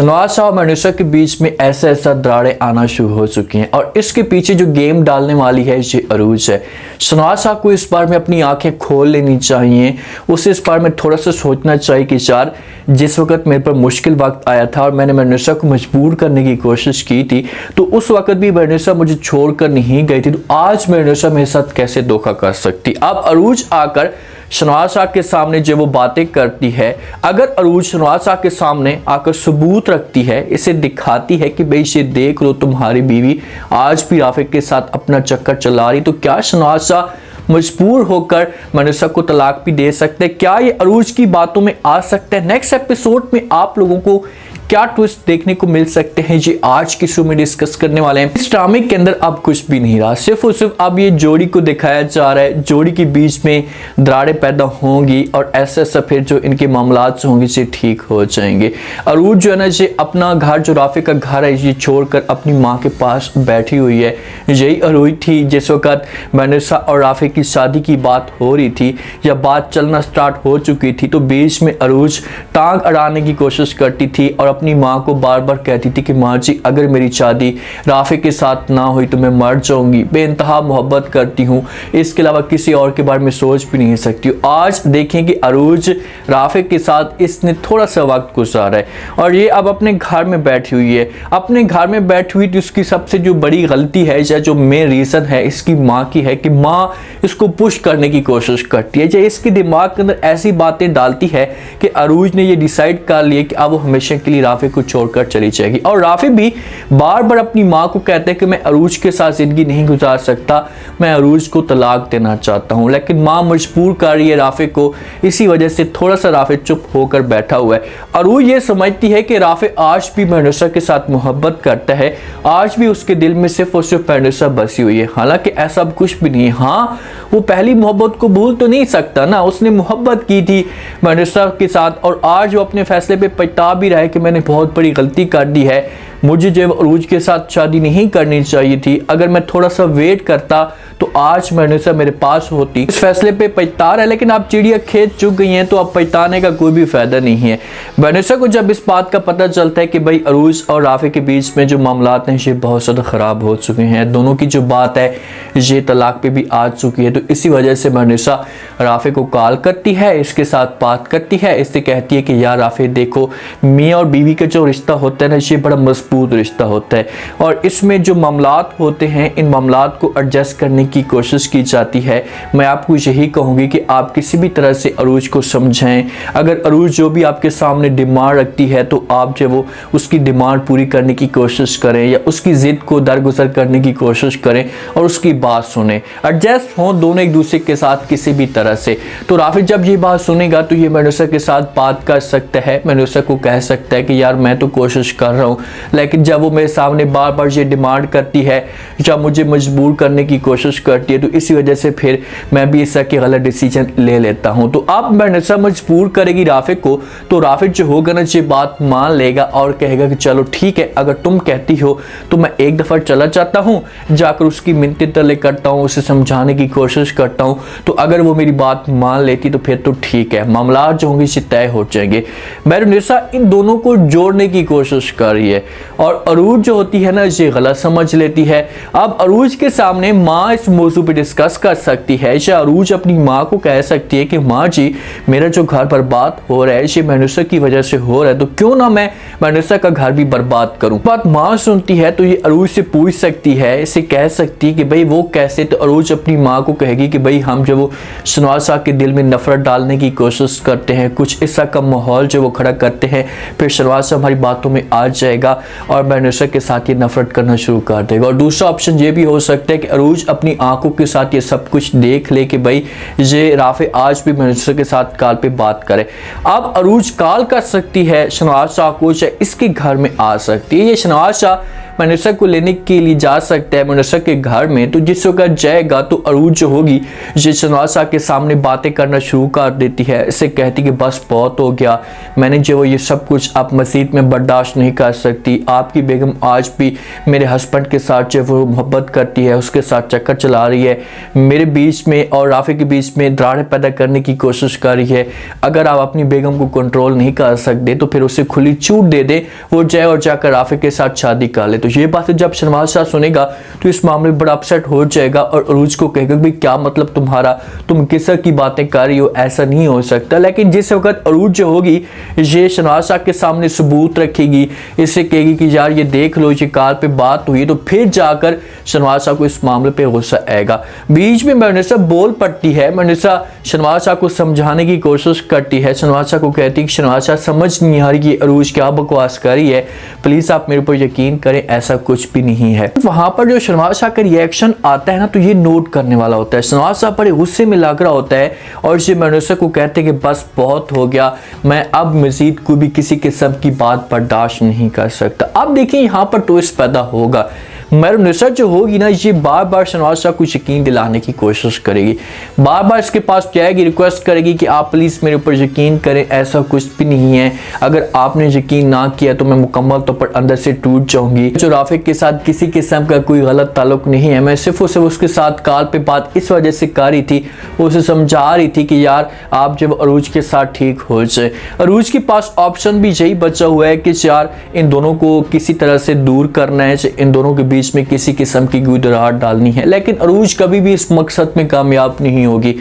शहनाज शाह और मनीषा के बीच में ऐसा दरारें आना शुरू हो चुकी हैं और इसके पीछे जो गेम डालने वाली है ये अरूज है। शहनाज शाह को इस बार में अपनी आंखें खोल लेनी चाहिए, उसे इस बार में थोड़ा सा सोचना चाहिए कि यार जिस वक्त मेरे पर मुश्किल वक्त आया था और मैंने मनीषा को मजबूर करने की कोशिश की थी तो उस वक्त भी मनीषा मुझे छोड़कर नहीं गई थी, तो आज मनीषा मेरे साथ कैसे धोखा कर सकती। अब अरूज आकर शहनाज शाह के सामने जो वो बातें करती है, अगर अरूज शहनाज शाह के सामने आकर सबूत रखती है, इसे दिखाती है कि भाई ये देख लो तुम्हारी बीवी आज भी राफिक के साथ अपना चक्कर चला रही, तो क्या शहनाज शाह मजबूर होकर मनीषा को तलाक भी दे सकते हैं? क्या ये अरूज की बातों में आ सकते हैं? नेक्स्ट एपिसोड में आप लोगों को क्या ट्विस्ट देखने को मिल सकते हैं जी आज की शो में डिस्कस करने वाले हैं। इस ड्रामे के अंदर अब कुछ भी नहीं रहा, सिर्फ और सिर्फ अब ये जोड़ी को दिखाया जा रहा है, जोड़ी के बीच में दरारें पैदा होंगी और ऐसा फिर जो इनके मामलात होंगे ये ठीक हो जाएंगे। अरूज जो है ना ये अपना घर जो राफिक का घर है ये छोड़कर अपनी माँ के पास बैठी हुई है। यही अरूज थी जिस वक्त मनीषा और राफिक की शादी की बात हो रही थी या बात चलना स्टार्ट हो चुकी थी तो बीच में अरूज टांग अड़ाने की कोशिश करती थी और अपनी माँ को बार बार कहती थी कि माँ जी अगर मेरी शादी राफिक के साथ ना हुई तो मैं मर जाऊंगी, बेइंतहा मोहब्बत करती हूँ, इसके अलावा किसी और के बारे में सोच भी नहीं सकती। आज देखें कि अरूज राफिक के साथ इसने थोड़ा सा वक्त गुजारा है और ये अब अपने घर में बैठी हुई है। अपने घर में बैठी हुई तो उसकी सबसे जो बड़ी गलती है या जो मेन रीज़न है इसकी माँ की है कि माँ इसको पुश करने की कोशिश करती है, या इसके दिमाग के अंदर ऐसी बातें डालती है कि अरूज ने ये डिसाइड कर लिया कि अब वो हमेशा के लिए राफिक को छोड़कर चली जाएगी। और राफिक भी बार बार अपनी माँ को कहते हैं कि मैं अरूज के साथ जिंदगी नहीं गुजार सकता, मैं अरूज को तलाक देना चाहता हूँ, लेकिन माँ मजबूर कर रही है राफिक को, इसी वजह से थोड़ा सा राफिक चुप होकर बैठा हुआ है। अरूज ये समझती है कि राफिक आज भी मनीषा के साथ मोहब्बत करता है, आज भी उसके दिल में सिर्फ और सिर्फ मनीषा बसी हुई है, हालांकि ऐसा कुछ भी नहीं है। हाँ वो पहली मोहब्बत को भूल तो नहीं सकता ना, उसने मोहब्बत की थी मनीषा के साथ और आज वो अपने फैसले पे पछता भी रहा है कि मैंने बहुत बड़ी गलती कर दी है, मुझे जब अरूज के साथ शादी नहीं करनी चाहिए थी, अगर मैं थोड़ा सा वेट करता तो आज मनीषा मेरे पास होती। इस फैसले पे पछता रहा है, लेकिन आप चिड़िया खेत चुक गई हैं तो अब पछताने का कोई भी फायदा नहीं है। मनीषा को जब इस बात का पता चलता है कि भाई अरूज और राफिक के बीच में जो मामलात हैं ये बहुत ज़्यादा ख़राब हो चुके हैं, दोनों की जो बात है ये तलाक पे भी आ चुकी है, तो इसी वजह से मनीषा राफिक को कॉल करती है, इसके साथ बात करती है, इससे कहती है कि यार राफिक देखो मियाँ और बीवी का जो रिश्ता होता है ना ये बड़ा मजबूत रिश्ता होता है और इसमें जो मामलात होते हैं इन मामलात को एडजस्ट करने की कोशिश की जाती है। मैं आपको यही कहूँगी कि आप किसी भी तरह से अरूज को समझाएं, अगर अरूज जो भी आपके सामने डिमांड रखती है तो आप जो वो उसकी डिमांड पूरी करने की कोशिश करें या उसकी ज़िद को दरगुजर करने की कोशिश करें और उसकी बात सुने, एडजस्ट हों दोनों एक दूसरे के साथ किसी भी तरह से। तो राफिक जब ये बात सुनेगा तो ये मनीषा के साथ बात कर सकता है, मनीषा को कह सकता है कि यार मैं तो कोशिश कर रहा हूँ, लेकिन जब वो मेरे सामने बार बार ये डिमांड करती है, जब मुझे मजबूर करने की कोशिश करती है तो इसी वजह से फिर मैं भी इसका गलत डिसीजन ले लेता हूँ। तो अब मनीषा मजबूर करेगी राफिक को तो राफिक जो होगा ना ये बात मान लेगा और कहेगा कि चलो ठीक है अगर तुम कहती हो तो मैं एक दफ़ा चला जाता हूँ, जाकर उसकी मिन्नतें तले करता हूँ, उसे समझाने की कोशिश करता हूँ, तो अगर वो मेरी बात मान लेती तो फिर तो ठीक है, मामला जो होंगे ये तय हो जाएंगे। मनीषा इन दोनों को जोड़ने की कोशिश कर रही है और अरूज जो होती है ना ये गलत समझ लेती है। अब अरूज के सामने माँ इस मौजू पे डिस्कस कर सकती है या अरूज अपनी माँ को कह सकती है कि माँ जी मेरा जो घर बर्बाद हो रहा है ये मनीषा की वजह से हो रहा है, तो क्यों ना मैं मनीषा का घर भी बर्बाद करूं। बात माँ सुनती है तो ये अरूज से पूछ सकती है, इसे कह सकती है कि भाई वो कैसे, तो अरूज अपनी माँ को कहेगी कि भाई हम जो वो शहनाज शाह के दिल में नफरत डालने की कोशिश करते हैं, कुछ ऐसा का माहौल जो वो खड़ा करते हैं, फिर शहनाज शाह हमारी बातों में आ जाएगा और मनीषा के साथ ये नफरत करना शुरू कर देगा। और दूसरा ऑप्शन ये भी हो सकता है कि अरूज अपनी आंखों के साथ ये सब कुछ देख ले कि भाई ये राफिक आज भी मनीषा के साथ कॉल पे बात करे। अब अरूज कॉल कर सकती है शहनाज शाह को, इसके घर में आ सकती है, ये शहनाज शाह मनीषा को लेने के लिए जा सकता है मनीषा के घर में। तो जिस वक्त जाएगा तो अरूज जो होगी ये शहनवाज के सामने बातें करना शुरू कर देती है, इसे कहती कि बस बहुत हो गया, मैंने जो ये सब कुछ आप मसीद में बर्दाश्त नहीं कर सकती। आपकी बेगम आज भी मेरे हस्बैंड के साथ जो वो मोहब्बत करती है, उसके साथ चक्कर चला रही है, मेरे बीच में और राफे के बीच में दरारें पैदा करने की कोशिश कर रही है। अगर आप अपनी बेगम को कंट्रोल नहीं कर सकते तो फिर उसे खुली छूट दे दे, वो जाए और जाकर राफे के साथ शादी कर ले। तो ये बातें जब शहनवाज शाह सुनेगा तो इस मामले में बड़ा अपसेट हो जाएगा और अरूज को कहेगा भाई क्या मतलब तुम्हारा, तुम किस की बातें कर रही हो, ऐसा नहीं हो सकता। लेकिन जिस वक्त अरूज जो होगी ये शहनवाज शाह के सामने सबूत रखेगी, इससे कहेगी कि यार ये देख लो ये कार पे बात हुई, तो फिर जाकर शहनवाज शाह को इस मामले पे गुस्सा आएगा। बीच में मनीषा बोल पड़ती है, मनीषा शहनवाज शाह को समझाने की कोशिश करती है, शहनवाज शाह को कहती है कि शहनवाज शाह समझ नहीं आ रही कि अरूज क्या बकवास कर रही है, प्लीज आप मेरे ऊपर यकीन करें, ऐसा कुछ भी नहीं है। वहां पर जो शहनवाज शाह का रिएक्शन आता है ना तो ये नोट करने वाला होता है। शहनवाज शाह बड़े गुस्से में लग रहा होता है और ये मनीषा को कहते हैं कि बस बहुत हो गया, मैं अब मजीद कोई भी किसी किस्म की बात बर्दाश्त नहीं कर सकता। अब देखिए यहाँ पर ट्विस्ट पैदा होगा। मनीषा जो होगी ना ये बार बार शहनवाज शाह को यकीन दिलाने की कोशिश करेगी, बार बार इसके पास जाएगी, रिक्वेस्ट करेगी कि आप प्लीज मेरे ऊपर यकीन करें, ऐसा कुछ भी नहीं है, अगर आपने यकीन ना किया तो मैं मुकम्मल तौर पर अंदर से टूट जाऊंगी। जो राफिक के साथ किसी किस्म का कोई गलत ताल्लुक नहीं है, मैं सिर्फ और सिर्फ उसके साथ कॉल पे बात इस वजह से कर रही थी, उसे समझा रही थी कि यार आप जब अरूज के साथ ठीक हो जाए। अरूज के पास ऑप्शन भी यही बचा हुआ है कि यार इन दोनों को किसी तरह से दूर करना है, इन दोनों के बीच में किसी किस्म की कोई दरार डालनी है, लेकिन अरूज कभी भी इस मकसद में कामयाब नहीं होगी।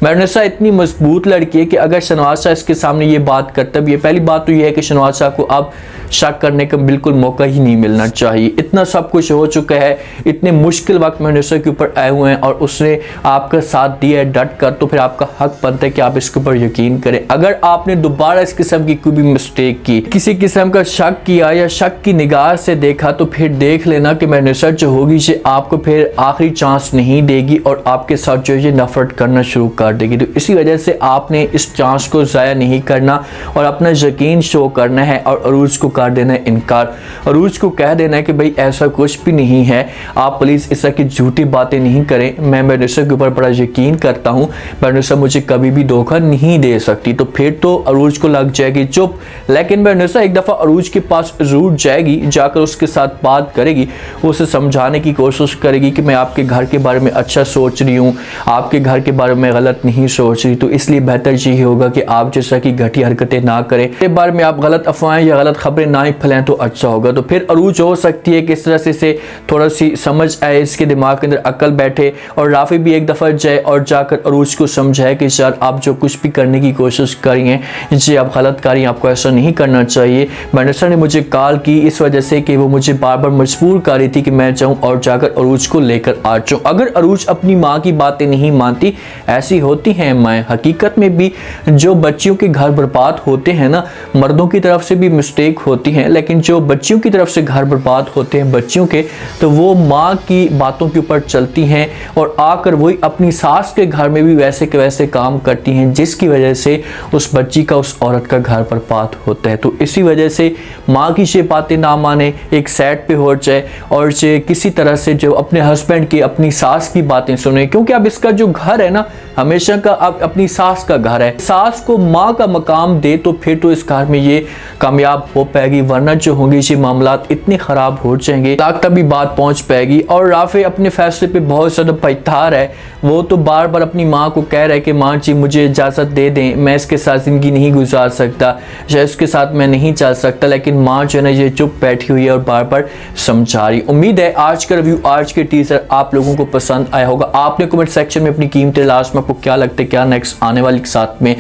मनीषा इतनी मजबूत लड़की है कि अगर शहनवाज शाह इसके सामने ये बात करता भी है, पहली बात तो ये है कि शहनवाज शाह को अब शक करने का बिल्कुल मौका ही नहीं मिलना चाहिए। इतना सब कुछ हो चुका है, इतने मुश्किल वक्त मनीषा के ऊपर आए हुए हैं और उसने आपका साथ दिया है डट कर, तो फिर आपका हक बनता है कि आप इसके ऊपर यकीन करें। अगर आपने दोबारा इस किस्म की कोई भी मिस्टेक की, किसी किस्म का शक किया या शक की निगाह से देखा, तो फिर देख लेना कि मनीषा जो होगी ये आपको फिर आखिरी चांस नहीं देगी और आपके साथ जो ये नफरत करना शुरू कर देगी। तो इसी वजह से आपने इस चांस को ज़ाया नहीं करना और अपना यकीन शो करना है और अरूज को कर देना है इनकार। अरूज को कह देना है कि भाई ऐसा कुछ भी नहीं है, आप प्लीज़ इस तरह की झूठी बातें नहीं करें, मैं मनीषा के ऊपर बड़ा यकीन करता हूँ, मनीषा मुझे कभी भी धोखा नहीं दे सकती। तो फिर तो अरूज को लग जाएगी चुप, लेकिन मनीषा एक दफ़ा अरूज के पास जरूर जाएगी, जाकर उसके साथ बात करेगी, उसे समझाने की कोशिश करेगी कि मैं आपके घर के बारे में अच्छा सोच रही हूँ, आपके घर के बारे में गलत नहीं सोच रही, तो इसलिए बेहतर यही होगा कि आप जैसा कि घटिया हरकतें ना करें, के बारे में आप गलत अफवाहें या गलत खबरें ना ही फैलाएं तो अच्छा होगा। तो फिर अरूज हो सकती है कि इस तरह से थोड़ा सी समझ आए, इसके दिमाग के अंदर अकल बैठे और राफी भी एक दफ़ा जाए और जाकर अरूज को समझाए कि यार आप जो कुछ भी करने की कोशिश करी हैं जी आप गलत कर रही हैं, आपको ऐसा नहीं करना चाहिए। मनीषा ने मुझे कॉल की इस वजह से कि वो मुझे बार बार मजबूर कर रही थी कि मैं जाऊँ और जाकर अरूज को लेकर आ जाऊँ। अगर अरूज अपनी माँ की बातें नहीं मानती, ऐसी होती हैं माएँ, हकीकत में भी जो बच्चियों के घर बर्बाद होते हैं ना, मर्दों की तरफ से भी मिस्टेक होती हैं, लेकिन जो बच्चियों की तरफ से घर बर्बाद होते हैं बच्चियों के, तो वो माँ की बातों के ऊपर चलती हैं और आकर वही अपनी सास के घर में भी वैसे के वैसे काम करती हैं, जिसकी वजह से उस बच्ची का, उस औरत का घर बर्बाद होता है। तो इसी वजह से माँ की ये बातें ना माने, एक साइड पे हो जाए और ये किसी तरह से जो अपने हस्बैंड की, अपनी सास की बातें सुने, क्योंकि अब इसका जो घर है ना हमेशा का अब अपनी सास का घर है, सास को माँ का मकाम दे तो फिर तो इस घर में ये कामयाब हो पाएगी, वरना जो होंगे ये मामलात इतने ख़राब हो जाएंगे तक तभी बात पहुँच पाएगी। और राफे अपने फैसले पे बहुत ज़्यादा पछतार है, वो तो बार बार अपनी माँ को कह रहा है कि माँ जी मुझे इजाज़त दे दें, मैं इसके साथ ज़िंदगी नहीं गुजार सकता या इसके साथ मैं नहीं चल सकता, लेकिन माँ जो है ना ये चुप बैठी हुई है और बार बार समझा रही। उम्मीद है आज का रिव्यू, आज के टीजर आप लोगों को पसंद आया होगा। आपने कमेंट सेक्शन में अपनी कीमती लास्ट में आपको क्या लगता है क्या नेक्स्ट आने वाले के साथ में,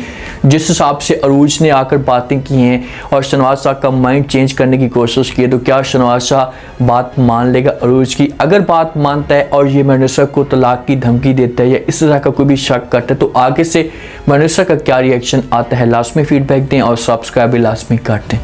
जिस हिसाब से अरूज ने आकर बातें की हैं और शहनवाज शाह का माइंड चेंज करने की कोशिश की है, तो क्या शहनवाज शाह बात मान लेगा अरूज की? अगर बात मानता है और ये मनीषा को तलाक की धमकी देता है या इस तरह का कोई भी शक करता है, तो आगे से मनीषा का क्या रिएक्शन आता है, लास्ट में फीडबैक दें और सब्सक्राइब भी लास्ट में कर दें।